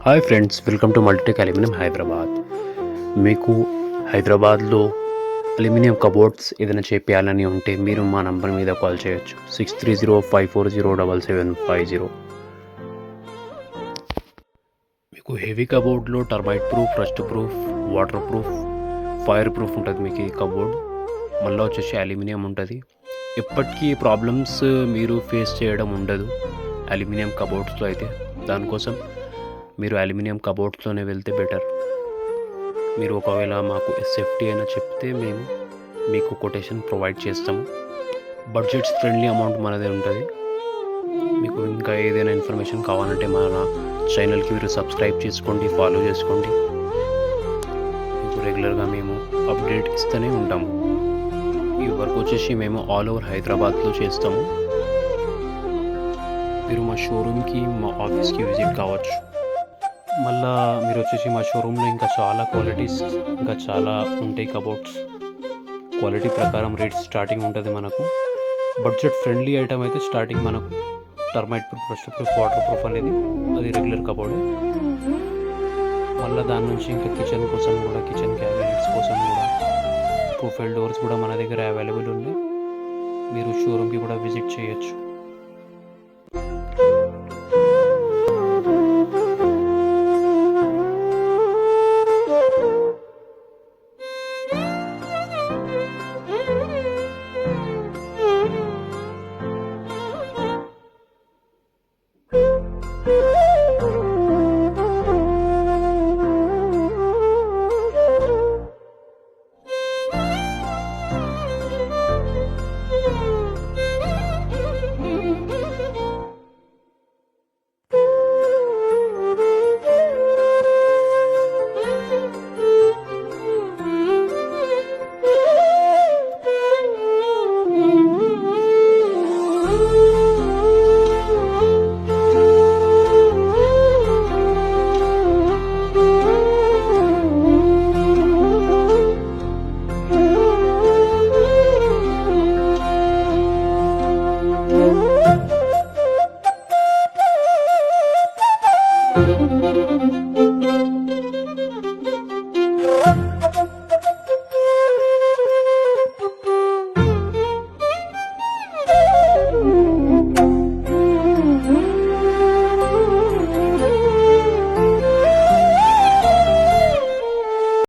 Hi friends, welcome to Multitech aluminium Hyderabad. మీకు హైదరాబాద్లో aluminium cupboards ఏదైనా చేపించాలని ఉంటే మీరు మా నంబర్ మీద కాల్ చేయొచ్చు. 6305407750. మీకు హెవీ కబోర్డ్లో termite proof, rust proof, water proof, fire proof ఉంటుంది. మీకు ఈ కబోర్డ్ మళ్ళీ వచ్చేసి అల్యూమినియం ఉంటుంది. ఎప్పటికీ ప్రాబ్లమ్స్ మీరు ఫేస్ చేయడం ఉండదు అల్యూమినియం కబోర్డ్స్లో అయితే. దానికోసం మీరు అల్యూమినియం కబోర్డ్స్లోనే వెళ్తే బెటర్. మీరు ఒకవేళ మాకు సేఫ్టీ అయినా చెప్తే మేము మీకు కొటేషన్ ప్రొవైడ్ చేస్తాము. బడ్జెట్స్ ఫ్రెండ్లీ అమౌంట్ మనదే ఉంటుంది. మీకు ఇంకా ఏదైనా ఇన్ఫర్మేషన్ కావాలంటే మన ఛానల్కి మీరు సబ్స్క్రైబ్ చేసుకోండి, ఫాలో చేసుకోండి. మీకు రెగ్యులర్గా మేము అప్డేట్ ఇస్తూనే ఉంటాము. ఈ వర్క్ వచ్చేసి మేము ఆల్ ఓవర్ హైదరాబాద్లో చేస్తాము. మీరు మా షోరూమ్కి, మా ఆఫీస్కి విజిట్ కావచ్చు. మళ్ళీ మీరు వచ్చేసి మా షోరూంలో ఇంకా చాలా క్వాలిటీస్, ఇంకా చాలా ఉంటాయి కబోర్డ్స్. క్వాలిటీ ప్రకారం రేట్స్ స్టార్టింగ్ ఉంటుంది మనకు. బడ్జెట్ ఫ్రెండ్లీ ఐటమ్ అయితే స్టార్టింగ్ మనకు termite proof, rust proof, water proof అనేది అది రెగ్యులర్ కబోర్డ్. మళ్ళీ దాని నుంచి ఇంకా కిచెన్ కోసం కూడా, కిచెన్ క్యాబినెట్స్ కోసం కూడా ప్రొఫైల్ డోర్స్ కూడా మన దగ్గర అవైలబుల్ ఉన్నాయి. మీరు షోరూమ్కి కూడా విజిట్ చేయొచ్చు.